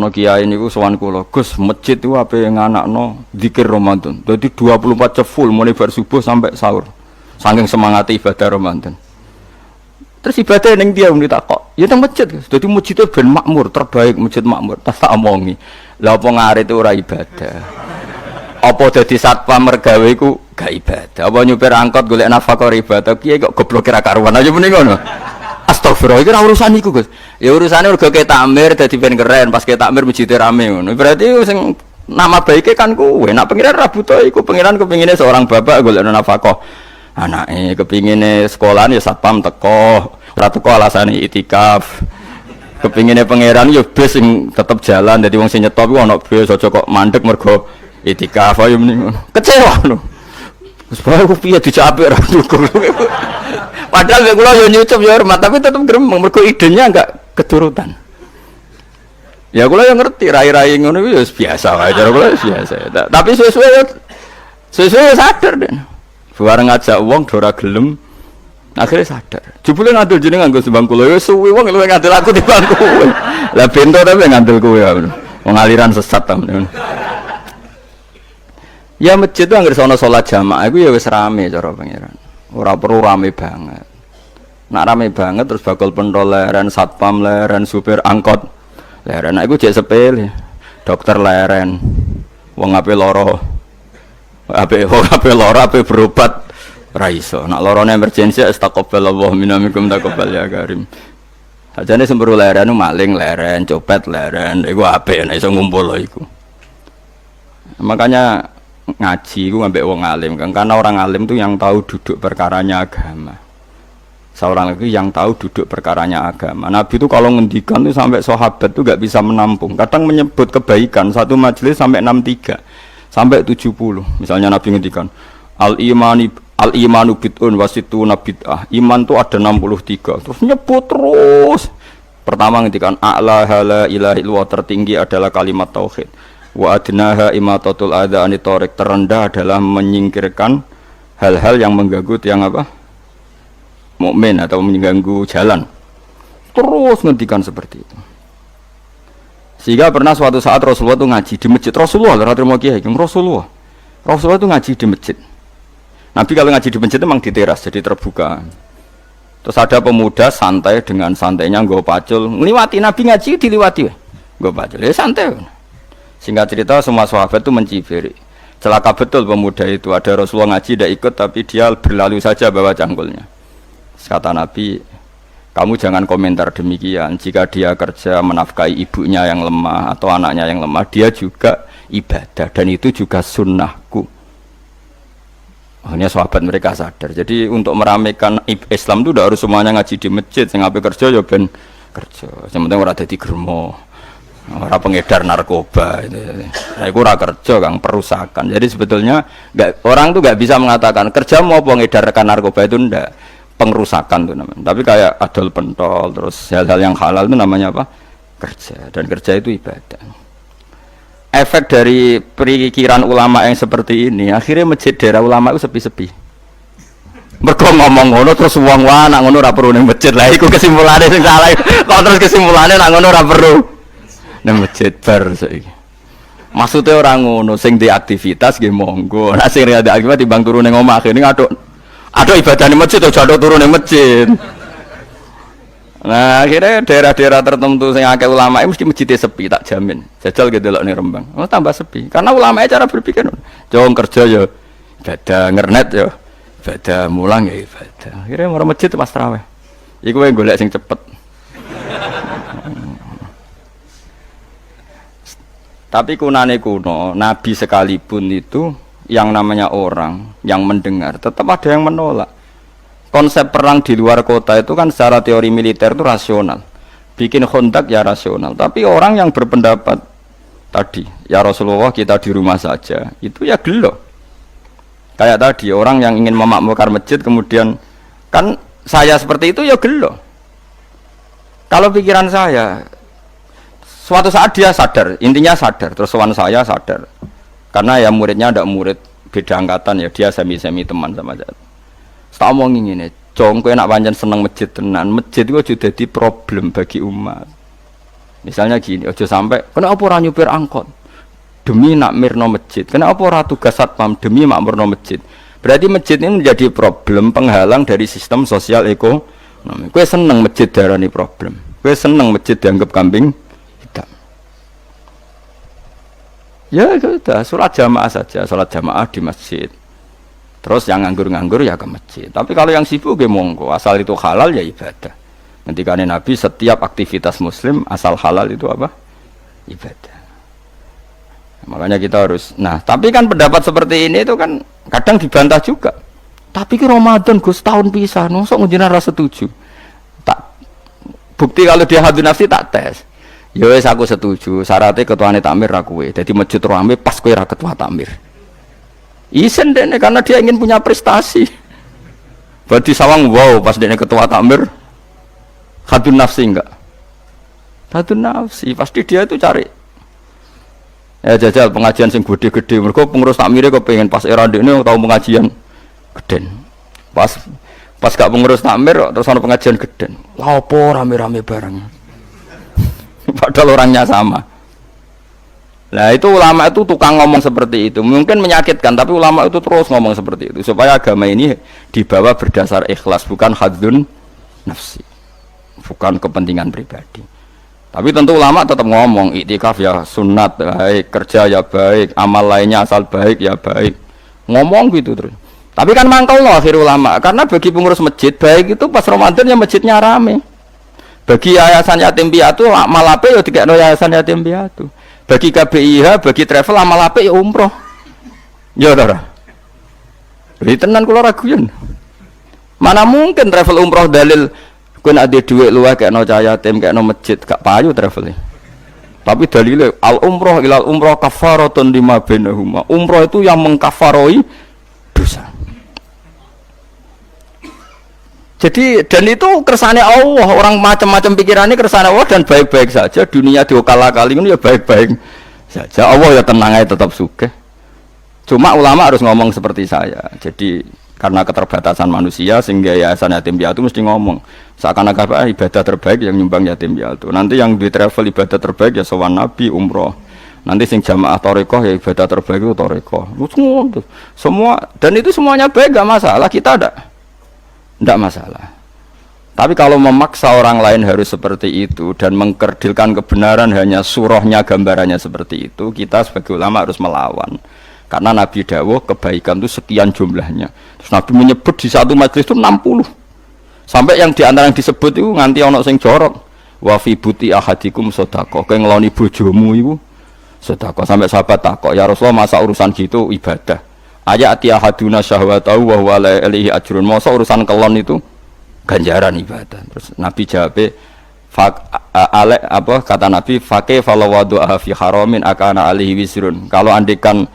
No kiai niku sowan kula, Gus, masjid itu ape nganakno zikir Ramadan. Dadi 24 jam full mulai bar subuh sampai sahur. Saking semangat ibadah Ramadan. Terus ibadah ning dia muni takok. Ya teng masjid, Gus. Dadi masjid itu ben makmur, terbaik masjid makmur. Tak omongi. Lah apa ngarit itu ora ibadah. Apa dadi satpam mergawe iku gak ibadah. Apa nyupir angkot golek nafkah ibadah. Kiai kok goblok kira karuan aja muni ngono. Astagfirullah, itu urusan iku, Gus. Ya urusannya mergo ke takmir dadi ben keren, pas ke takmir masjid rame ngono. Berarti sing nama baiknya kan kowe. Nek pengiran ra butuh iku, pengiran kepingine seorang bapak golek nafkah. Anake kepingine sekolahan ya satpam teko, ora teko alasane itikaf. Kepingine pangeran ya bis sing tetep jalan, dadi wong sing nyetop iku ana bis aja kok mandek mergo itikaf ayo mending. Kecewa lho. Wis bae ku piye dicapik ra syukur. Padahal nek kula yo nyucup yo hormat, tapi tetep gremeng mergo idenya enggak keturutan. Ya kula yo ngerti rai-rai ngono iku yo biasa wae, cara kula biasa. Tapi suwe-suwe sadar den. Bareng ngajak wong ora gelem, akhirnya sadar. Jebule ngandel jeneng nganggo sembang kula yo suwi wong luwih ngandel aku timbang kowe. Lah bento tapi ngandel kowe wong aliran sesat ta. Ya masjid itu anggere sono salat jamaah iku ya wis rame cara pangeran. Ora perlu rame banget. Nak rame banget terus bakal pentol leren, satpam leren, supir angkot leren. Nah, iku jek sepele. Dokter leren. Wong ape lara. Ape lara ape berobat ra iso. Nak larane emergensi astagfirullah minamikum taqabbal ya karim. Sajane semburu leren maling leren, copet leren. Iku apik nek iso ngumpul iku. Makanya ngaji itu ngambil wong alim kan, karena orang alim itu yang tahu duduk perkaranya agama. Seorang lagi yang tahu duduk perkaranya agama. Nabi itu kalau ngendikan itu sampai sahabat itu gak bisa menampung. Kadang menyebut kebaikan satu majelis sampai 63 sampai 70. Misalnya Nabi ngendikan al imanu bid'un wasituna bid'ah. Iman itu ada 63. Terus nyebut terus. Pertama ngendikan a'la la ilaha illallah, tertinggi adalah kalimat tauhid. Wa adnaha imatatul adza anit thariq, terendah adalah menyingkirkan hal-hal yang mengganggu tiang apa? Mukmin atau mengganggu jalan. Terus ngendikan seperti itu. Sehingga pernah suatu saat Rasulullah itu ngaji di masjid. Rasulullah terima kiai Rasulullah. Rasulullah itu ngaji di masjid. Nabi kalau ngaji di masjid itu memang di teras jadi terbuka. Terus ada pemuda santai dengan santainya nggo pacul, ngliwati Nabi ngaji diliwati. Nggo pacul. Ya santai. Singkat cerita semua sahabat itu mencibir. Celaka betul pemuda itu. Ada Rasulullah ngaji tidak ikut tapi dia berlalu saja bawa cangkulnya. Kata Nabi, kamu jangan komentar demikian. Jika dia kerja menafkahi ibunya yang lemah atau anaknya yang lemah, dia juga ibadah dan itu juga sunnahku. Akhirnya sahabat mereka sadar. Jadi untuk meramaikan Islam itu tidak harus semuanya ngaji di masjid. Yang ngapain kerja ya ben kerja. Yang penting orang dadi germo. Orang pengedar narkoba itu, itu ora kerja kang perusakan. Jadi sebetulnya orang tuh nggak bisa mengatakan kerja mau pengedarkan narkoba itu ndak, pengrusakan tuh namanya. Tapi kayak adol pentol terus hal-hal yang halal itu namanya apa? Kerja, dan kerja itu ibadah. Efek dari pikiran ulama yang seperti ini akhirnya masjid daerah ulama itu sepi-sepi. Mergo ngomong ngono terus wong wae nak ngono ora perlu ning masjid. Lah iku kesimpulane sing salah. Kok terus kesimpulane nak ngono ora perlu nang masjid bar saiki. Maksude ora ngono, sing di aktivitas nggih monggo. Nek sing ada aktivitas timbang turu ning omah kene aduk ibadah ning masjid aja aduk turu ning masjid. Nah, akhirnya daerah-daerah tertentu sing akeh ulama mesti masjidnya sepi, tak jamin. Jajal ge delok ning Rembang. Oh, tambah sepi. Karena ulama cara berpikir jong kerja ya ibadah, ngernet ya ibadah, mulang ya ibadah. Akhirnya marang masjid pas tarawih. Iku wae golek sing cepet. Tapi kunane kuno, Nabi sekalipun itu yang namanya orang yang mendengar tetap ada yang menolak. Konsep perang di luar kota itu kan secara teori militer itu rasional. Bikin kontak ya rasional. Tapi orang yang berpendapat tadi, ya Rasulullah kita di rumah saja, itu ya gelo. Kayak tadi orang yang ingin memakmurkan masjid kemudian kan saya seperti itu ya gelo. Kalau pikiran saya suatu saat dia sadar, intinya sadar, terus sowan saya sadar. Karena ya muridnya ada murid beda angkatan ya, dia semi-semi teman sama saya. Tak omongin ngene, cong kowe nak pancen seneng masjid tenan, masjid itu sudah jadi problem bagi umat. Misalnya gini, ojo sampai kenapa ora nyupir angkot demi nak mirno masjid, kenapa ora tugas satpam demi makmurno masjid. Berarti masjid ini menjadi problem penghalang dari sistem sosial ekonomi. Kowe seneng masjid darani problem, kowe seneng masjid dianggap kambing hitam. Ya sudah, sholat jamaah saja, sholat jamaah di masjid. Terus yang nganggur-nganggur ya ke masjid. Tapi kalau yang sibuk ya monggo, asal itu halal ya ibadah. Ngendikane Nabi, setiap aktivitas muslim asal halal itu apa? Ibadah. Makanya kita harus, nah tapi kan pendapat seperti ini itu kan kadang dibantah juga. Tapi ke Ramadan Gus tahun pisah, nosok ngujinan rasa setuju. Tak bukti kalau dia hadun nafsi tak tes. Ya wes aku setuju. Syaratnya ketuane takmir ra kowe. Jadi masjid rame pas kowe ra ketua takmir. Isen dene karena dia ingin punya prestasi. Berarti sawang wow pas dene ketua takmir hadun nafsi enggak? Hadun nafsi pasti dia itu cari. Ya jajal pengajian sing gede-gede, mereka pengurus takmire kok pengen pas era ndekne tau pengajian geden. Pas gak pengurus takmir terus ana pengajian geden. Lha opo rame-rame bareng. Padahal orangnya sama. Nah itu ulama itu tukang ngomong seperti itu. Mungkin menyakitkan, tapi ulama itu terus ngomong seperti itu supaya agama ini dibawa berdasar ikhlas, bukan hadzun nafsi, bukan kepentingan pribadi. Tapi tentu ulama tetap ngomong iktikaf ya sunat baik, kerja ya baik, amal lainnya asal baik ya baik. Ngomong gitu terus. Tapi kan mangkal loh akhir ulama, karena bagi pengurus masjid baik itu pas Ramadan ya masjidnya rame. Bagi yayasan yatim piatu amal apik ya dikekno yayasan yatim piatu. Bagi KBIH, bagi travel amal apik ya umroh. Ya ora. Jadi tenan kula raguyan. Mana mungkin travel umroh dalil kowe nek ade dhuwit luwih kekno cah yatim kekno masjid gak payu travel. Tapi dalile al umroh ilal umroh kafaratun lima bainahuma. Umroh itu yang mengkafaroi dosa. Jadi dan itu kersane Allah, orang macam-macam pikirannya kersane Allah dan baik-baik saja. Dunia diokal-akali itu ya baik-baik saja. Allah ya tenang aja tetap sugih. Cuma ulama harus ngomong seperti saya. Jadi karena keterbatasan manusia sehingga yayasan yatim piatu mesti ngomong seakan-akan ibadah terbaik yang nyumbang yatim piatu. Nanti yang di travel ibadah terbaik ya sowan nabi umroh. Nanti sing jamaah torekoh ya ibadah terbaik itu torekoh. Semua dan itu semuanya baik gak masalah, kita tidak masalah. Tapi kalau memaksa orang lain harus seperti itu dan mengkerdilkan kebenaran hanya surahnya gambarannya seperti itu, kita sebagai ulama harus melawan. Karena Nabi dawuh kebaikan itu sekian jumlahnya. Terus Nabi menyebut di satu majelis itu 60. Sampai yang diantara yang disebut itu nganti ana sing jorok. Wa fi buti ahadikum sedekah. Kowe ngeloni bojomu iku sedekah. Sampai sahabat takok, "Ya Rasulullah, masa urusan gitu ibadah? Ayati ahaduna syahwatahu wa huwa alaihi ajrun." Masa urusan kelon itu ganjaran ibadah. Terus Nabi jawab, kata Nabi, "Faqih falawadu'a fi haramin akana alaihi wisrun." Kalau andikan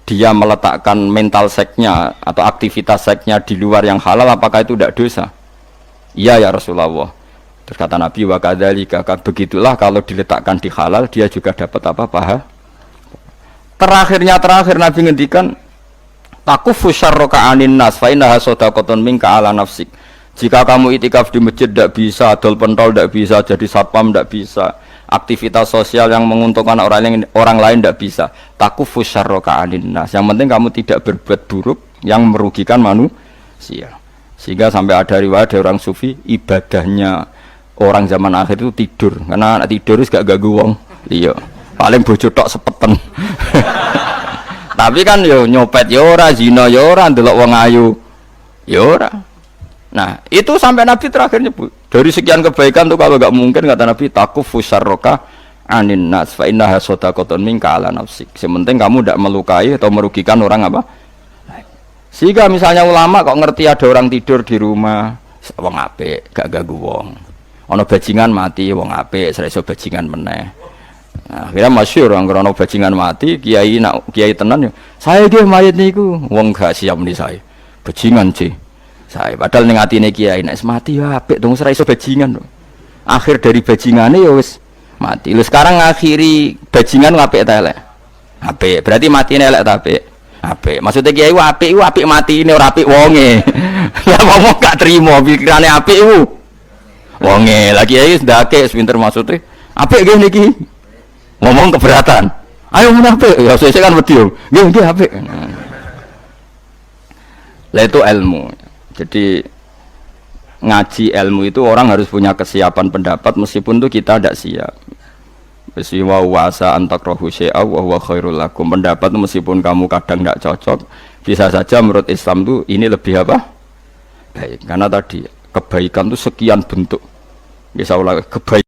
dia meletakkan mental seksnya atau aktivitas seksnya di luar yang halal, apakah itu tidak dosa? Iya ya Rasulullah. Terus kata Nabi, wa kadzalika, begitulah kalau diletakkan di halal dia juga dapat apa? Paha. Terakhir Nabi ngendikan, takufu syarraka anin nas fa innaha shadaqatun minka ala nafsik. Jika kamu itikaf di masjid tidak bisa, adol pentol tidak bisa, jadi satpam tidak bisa, aktivitas sosial yang menguntungkan orang lain tidak bisa. Takufu syarraka anin nas. Yang penting kamu tidak berbuat buruk yang merugikan manusia. Sehingga sampai ada riwayat dari orang sufi, ibadahnya orang zaman akhir itu tidur. Karena anak tidur itu gak ganggu wong. Iya. Paling bojo tok sepeten. Tapi kan yo nyopet yo ora, zina yo ora, ndelok wong ayu yo ora. Nah, itu sampai Nabi terakhir nyebut. Dari sekian kebaikan tuh kalau gak mungkin kata Nabi takufu syarraka anin nas fa innaha shadaqatun minka ala nafsik. Sementing kamu tidak melukai atau merugikan orang apa? Sehingga misalnya ulama kok ngerti ada orang tidur di rumah, wong apik, gak ganggu wong. Ana bajingan mati, wong apik, iso bajingan meneh. Nah, akhirnya masyhur anggere ana bajingan mati, kiai tenan yo. Saya ge mayit niku, wong gak siap ni saya. Bajingan sih. Saya padahal ning atine kiai nek mati ya apik dong ora iso bajingan. Akhir dari bajingane ya wis mati. Lho sekarang ngakhiri bajingan apik ta elek? Apik. Berarti matine elek ta apik? Apik. Maksudnya kiai ku apik matine ora apik wonge. Lah ngomong gak trimo pikirane apik ku. Wonge. Lah kiai ndake pinter maksudnya Apik nggih niki. Ngomong keberatan. Ayo ngomong apik. Ya saya kan wedi yo. Nggih apik. Lah itu ilmu. Jadi ngaji ilmu itu orang harus punya kesiapan pendapat meskipun tuh kita tidak siap. Wa wasa antakrahu syai'a wa huwa khairul lakum. Pendapat meskipun kamu kadang tidak cocok, bisa saja menurut Islam tuh ini lebih apa? Baik. Karena tadi kebaikan tuh sekian bentuk. Bisa ulang kebaikan